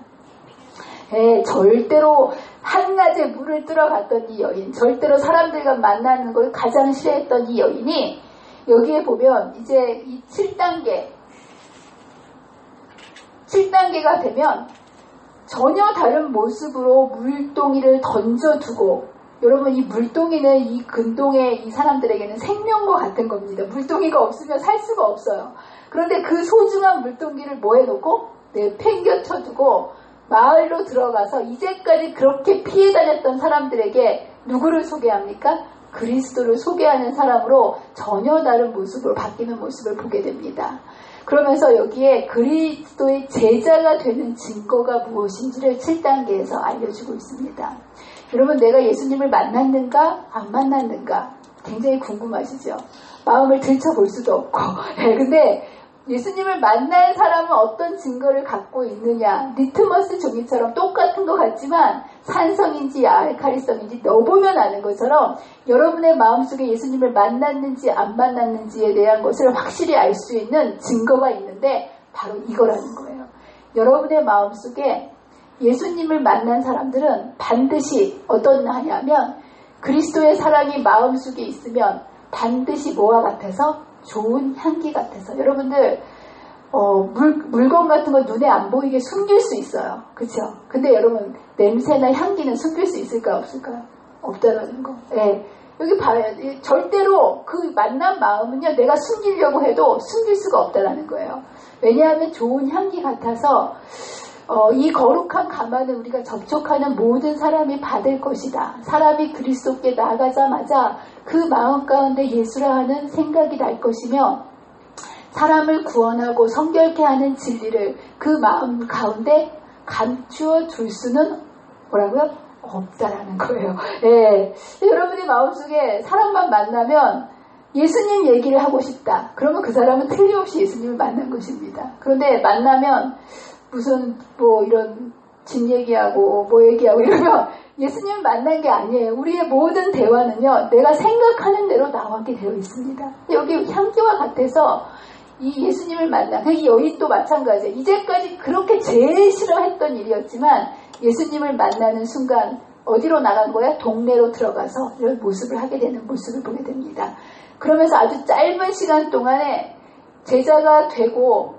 절대로 한낮에 물을 들어갔던 이 여인, 절대로 사람들과 만나는 걸 가장 싫어했던 이 여인이 여기에 보면 이제 이 7단계가 되면 전혀 다른 모습으로 물동이를 던져두고, 여러분, 이 물동이는 이 근동의 이 사람들에게는 생명과 같은 겁니다. 물동이가 없으면 살 수가 없어요. 그런데 그 소중한 물동이를 뭐 해놓고 팽겨쳐두고 마을로 들어가서 이제까지 그렇게 피해 다녔던 사람들에게 누구를 소개합니까? 그리스도를 소개하는 사람으로 전혀 다른 모습으로 바뀌는 모습을 보게 됩니다. 그러면서 여기에 그리스도의 제자가 되는 증거가 무엇인지를 7단계에서 알려주고 있습니다. 여러분, 내가 예수님을 만났는가 안 만났는가 굉장히 궁금하시죠? 마음을 들춰볼 수도 없고. 근데 예수님을 만난 사람은 어떤 증거를 갖고 있느냐, 리트머스 종이처럼 똑같은 것 같지만 산성인지 알칼리성인지 넣어보면 아는 것처럼 여러분의 마음속에 예수님을 만났는지 안 만났는지에 대한 것을 확실히 알 수 있는 증거가 있는데 바로 이거라는 거예요. 여러분의 마음속에 예수님을 만난 사람들은 반드시 어떤 하냐면 그리스도의 사랑이 마음속에 있으면 반드시 뭐와 같아서? 좋은 향기 같아서. 여러분들 물건 같은 거 눈에 안 보이게 숨길 수 있어요. 그렇죠? 근데 여러분, 냄새나 향기는 숨길 수 있을까요? 없을까요? 없다라는 거. 예. 여기 봐요. 절대로 그 만난 마음은요, 내가 숨기려고 해도 숨길 수가 없다라는 거예요. 왜냐하면 좋은 향기 같아서 이 거룩한 가마는 우리가 접촉하는 모든 사람이 받을 것이다. 사람이 그리스도께 나가자마자 그 마음 가운데 예수라 하는 생각이 날 것이며 사람을 구원하고 성결케 하는 진리를 그 마음 가운데 감추어 둘 수는 뭐라고요? 없다라는 거예요. 예. 여러분의 마음속에 사람만 만나면 예수님 얘기를 하고 싶다. 그러면 그 사람은 틀림없이 예수님을 만난 것입니다. 그런데 만나면 무슨 이런 집 얘기하고 뭐 얘기하고 이러면 예수님을 만난 게 아니에요. 우리의 모든 대화는요, 내가 생각하는 대로 나오게 되어 있습니다. 여기 향기와 같아서 이 예수님을 만난 이 여인도 마찬가지예요. 이제까지 그렇게 제일 싫어했던 일이었지만 예수님을 만나는 순간 어디로 나간 거야? 동네로 들어가서 이런 모습을 하게 되는 모습을 보게 됩니다. 그러면서 아주 짧은 시간 동안에 제자가 되고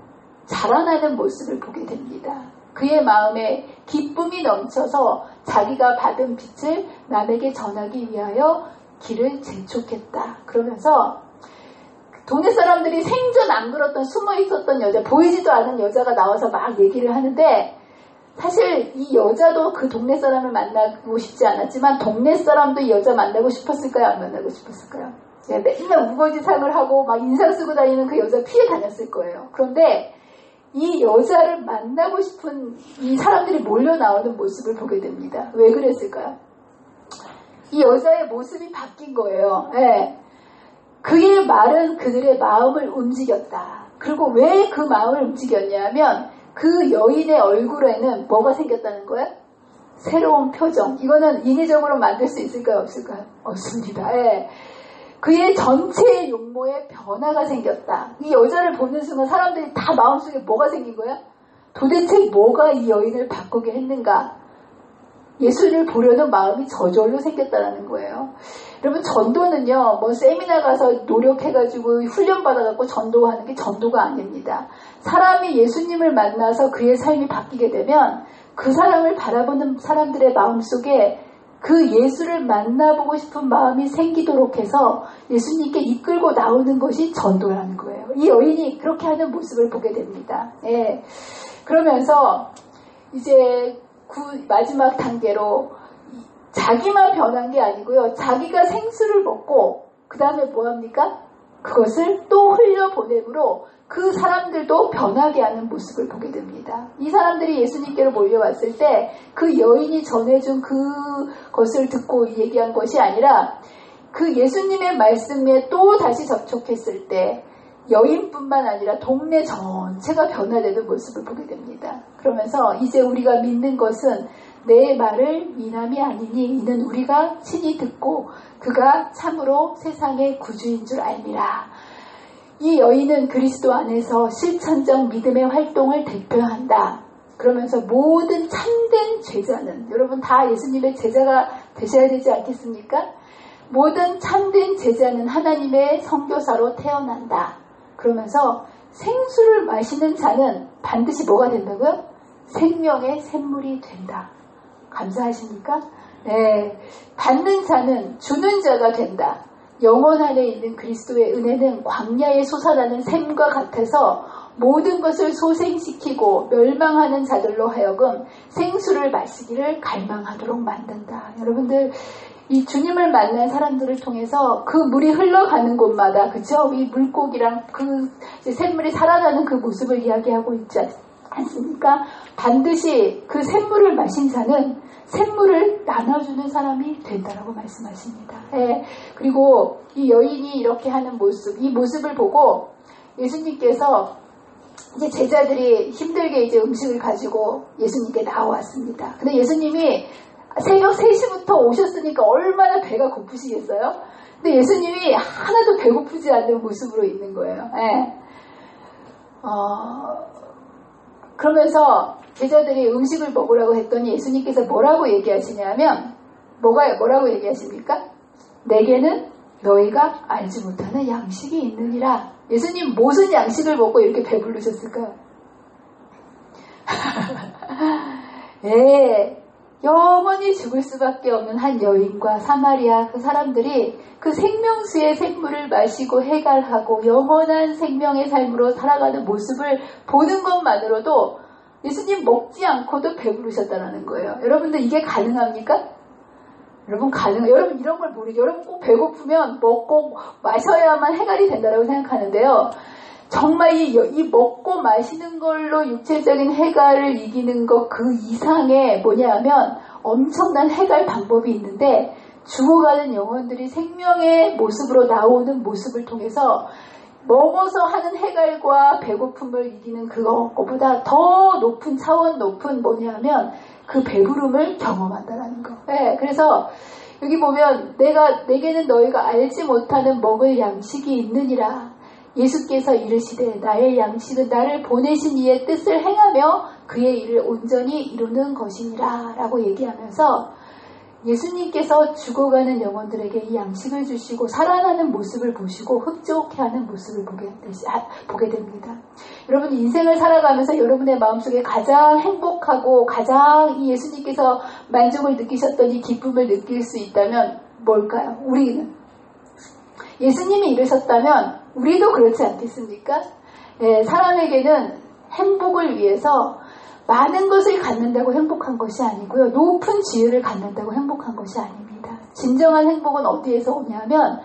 자라나는 모습을 보게 됩니다. 그의 마음에 기쁨이 넘쳐서 자기가 받은 빛을 남에게 전하기 위하여 길을 재촉했다. 그러면서 동네 사람들이 생전 안 그렇던 숨어 있었던 여자, 보이지도 않은 여자가 나와서 막 얘기를 하는데 사실 이 여자도 그 동네 사람을 만나고 싶지 않았지만 동네 사람도 이 여자 만나고 싶었을까요? 안 만나고 싶었을까요? 맨날 우거지상을 하고 막 인상 쓰고 다니는 그 여자 피해 다녔을 거예요. 그런데 이 여자를 만나고 싶은 이 사람들이 몰려 나오는 모습을 보게 됩니다. 왜 그랬을까요? 이 여자의 모습이 바뀐 거예요. 네. 그의 말은 그들의 마음을 움직였다. 그리고 왜 그 마음을 움직였냐면 그 여인의 얼굴에는 뭐가 생겼다는 거야? 새로운 표정. 이거는 인위적으로 만들 수 있을까요? 없을까요? 없습니다. 네. 그의 전체의 용모에 변화가 생겼다. 이 여자를 보는 순간 사람들이 다 마음속에 뭐가 생긴 거야? 도대체 뭐가 이 여인을 바꾸게 했는가? 예수를 보려는 마음이 저절로 생겼다는 거예요. 여러분 전도는요, 뭐 세미나 가서 노력해가지고 훈련받아갖고 전도하는 게 전도가 아닙니다. 사람이 예수님을 만나서 그의 삶이 바뀌게 되면 그 사람을 바라보는 사람들의 마음속에 그 예수를 만나보고 싶은 마음이 생기도록 해서 예수님께 이끌고 나오는 것이 전도라는 거예요. 이 여인이 그렇게 하는 모습을 보게 됩니다. 예. 그러면서 이제 마지막 단계로 자기만 변한 게 아니고요. 자기가 생수를 먹고 그 다음에 뭐합니까? 그것을 또 흘려보내므로 그 사람들도 변하게 하는 모습을 보게 됩니다. 이 사람들이 예수님께로 몰려왔을 때 그 여인이 전해준 그것을 듣고 얘기한 것이 아니라 그 예수님의 말씀에 또 다시 접촉했을 때 여인뿐만 아니라 동네 전체가 변화되는 모습을 보게 됩니다. 그러면서 이제 우리가 믿는 것은 내 말을 미남이 아니니 이는 우리가 친히 듣고 그가 참으로 세상의 구주인 줄 알미라. 이 여인은 그리스도 안에서 실천적 믿음의 활동을 대표한다. 그러면서 모든 참된 제자는, 여러분 다 예수님의 제자가 되셔야 되지 않겠습니까? 모든 참된 제자는 하나님의 선교사로 태어난다. 그러면서 생수를 마시는 자는 반드시 뭐가 된다고요? 생명의 샘물이 된다. 감사하십니까? 네. 받는 자는 주는 자가 된다. 영혼 안에 있는 그리스도의 은혜는 광야에 솟아나는 샘과 같아서 모든 것을 소생시키고 멸망하는 자들로 하여금 생수를 마시기를 갈망하도록 만든다. 여러분들 이 주님을 만난 사람들을 통해서 그 물이 흘러가는 곳마다 그죠? 이 물고기랑 그 샘물이 살아나는 그 모습을 이야기하고 있지 않습니까? 반드시 그 샘물을 마신 자는 샘물을 나눠주는 사람이 된다라고 말씀하십니다. 예. 그리고 이 여인이 이렇게 하는 모습, 이 모습을 보고 예수님께서 이제 제자들이 힘들게 이제 음식을 가지고 예수님께 나왔습니다. 근데 예수님이 새벽 3시부터 오셨으니까 얼마나 배가 고프시겠어요? 근데 예수님이 하나도 배고프지 않는 모습으로 있는 거예요. 예. 그러면서 제자들이 음식을 먹으라고 했더니 예수님께서 뭐라고 얘기하시냐면 뭐라고 얘기하십니까? 내게는 너희가 알지 못하는 양식이 있느니라. 예수님 무슨 양식을 먹고 이렇게 배부르셨을까요? 예, 영원히 죽을 수밖에 없는 한 여인과 사마리아 그 사람들이 그 생명수의 생물을 마시고 해갈하고 영원한 생명의 삶으로 살아가는 모습을 보는 것만으로도 예수님 먹지 않고도 배부르셨다는 거예요. 여러분들 이게 가능합니까? 여러분 여러분 이런 걸 모르죠. 여러분 꼭 배고프면 먹고 마셔야만 해갈이 된다고 생각하는데요. 정말 이 먹고 마시는 걸로 육체적인 해갈을 이기는 것 그 이상의 뭐냐면 엄청난 해갈 방법이 있는데 죽어가는 영혼들이 생명의 모습으로 나오는 모습을 통해서 먹어서 하는 해갈과 배고픔을 이기는 그것보다 더 높은 차원 높은 뭐냐면 그 배부름을 경험한다라는 거. 네, 그래서 여기 보면 내게는 너희가 알지 못하는 먹을 양식이 있느니라. 예수께서 이르시되 나의 양식은 나를 보내신 이의 뜻을 행하며 그의 일을 온전히 이루는 것이니라 라고 얘기하면서 예수님께서 죽어가는 영혼들에게 이 양식을 주시고 살아나는 모습을 보시고 흡족해하는 모습을 보게 됩니다. 여러분 인생을 살아가면서 여러분의 마음속에 가장 행복하고 가장 이 예수님께서 만족을 느끼셨던 이 기쁨을 느낄 수 있다면 뭘까요? 우리는 예수님이 이르셨다면 우리도 그렇지 않겠습니까? 네, 사람에게는 행복을 위해서 많은 것을 갖는다고 행복한 것이 아니고요. 높은 지혜를 갖는다고 행복한 것이 아닙니다. 진정한 행복은 어디에서 오냐면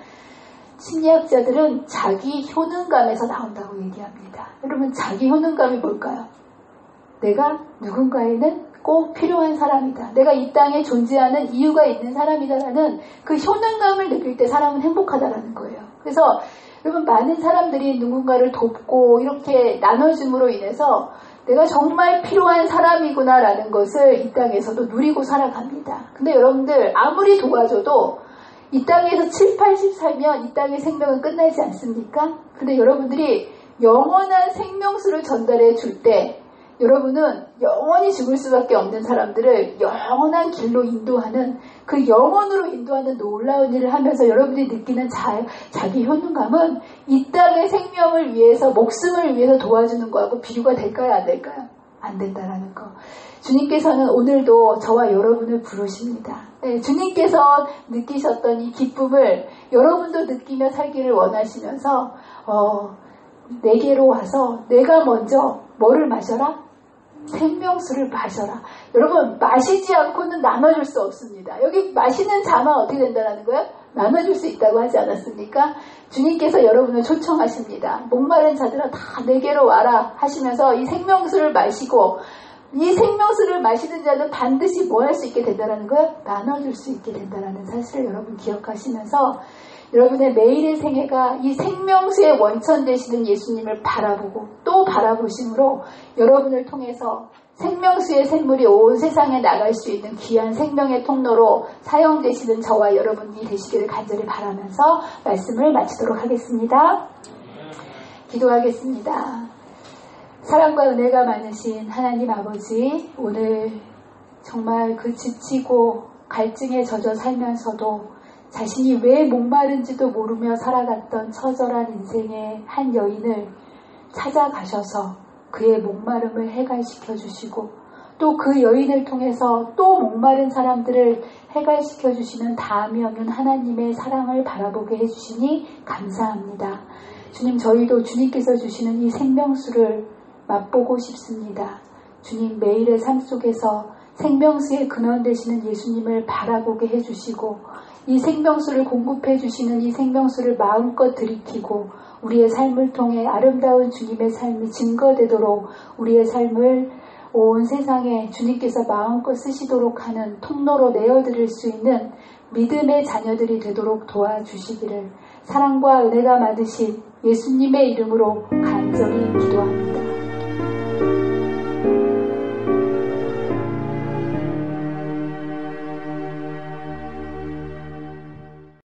심리학자들은 자기 효능감에서 나온다고 얘기합니다. 여러분 자기 효능감이 뭘까요? 내가 누군가에는 꼭 필요한 사람이다. 내가 이 땅에 존재하는 이유가 있는 사람이다라는 그 효능감을 느낄 때 사람은 행복하다라는 거예요. 그래서 여러분 많은 사람들이 누군가를 돕고 이렇게 나눠줌으로 인해서 내가 정말 필요한 사람이구나라는 것을 이 땅에서도 누리고 살아갑니다. 근데 여러분들 아무리 도와줘도 이 땅에서 7, 80 살면 이 땅의 생명은 끝나지 않습니까? 근데 여러분들이 영원한 생명수를 전달해 줄 때 여러분은 영원히 죽을 수밖에 없는 사람들을 영원한 길로 인도하는 그 영원으로 인도하는 놀라운 일을 하면서 여러분들이 느끼는 자기 효능감은 이 땅의 생명을 위해서 목숨을 위해서 도와주는 거하고 비교가 될까요? 안 될까요? 안 된다라는 거. 주님께서는 오늘도 저와 여러분을 부르십니다. 네, 주님께서 느끼셨던 이 기쁨을 여러분도 느끼며 살기를 원하시면서 내게로 와서 내가 먼저 뭐를 마셔라? 생명수를 마셔라. 여러분 마시지 않고는 나눠줄 수 없습니다. 여기 마시는 자만 어떻게 된다는 거예요? 나눠줄 수 있다고 하지 않았습니까? 주님께서 여러분을 초청하십니다. 목마른 자들아 다 내게로 와라 하시면서 이 생명수를 마시고 이 생명수를 마시는 자는 반드시 뭐 할 수 있게 된다는 거예요? 나눠줄 수 있게 된다는 사실을 여러분 기억하시면서 여러분의 매일의 생애가 이 생명수의 원천 되시는 예수님을 바라보고 또 바라보심으로 여러분을 통해서 생명수의 샘물이 온 세상에 나갈 수 있는 귀한 생명의 통로로 사용되시는 저와 여러분이 되시기를 간절히 바라면서 말씀을 마치도록 하겠습니다. 기도하겠습니다. 사랑과 은혜가 많으신 하나님 아버지, 오늘 정말 그 지치고 갈증에 젖어 살면서도 자신이 왜 목마른지도 모르며 살아갔던 처절한 인생의 한 여인을 찾아가셔서 그의 목마름을 해갈시켜 주시고 또 그 여인을 통해서 또 목마른 사람들을 해갈시켜 주시는 다함이 없는 하나님의 사랑을 바라보게 해주시니 감사합니다. 주님, 저희도 주님께서 주시는 이 생명수를 맛보고 싶습니다. 주님, 매일의 삶 속에서 생명수의 근원 되시는 예수님을 바라보게 해주시고 이 생명수를 공급해 주시는 이 생명수를 마음껏 들이키고 우리의 삶을 통해 아름다운 주님의 삶이 증거되도록 우리의 삶을 온 세상에 주님께서 마음껏 쓰시도록 하는 통로로 내어드릴 수 있는 믿음의 자녀들이 되도록 도와주시기를 사랑과 은혜가 많으신 예수님의 이름으로 간절히 기도합니다.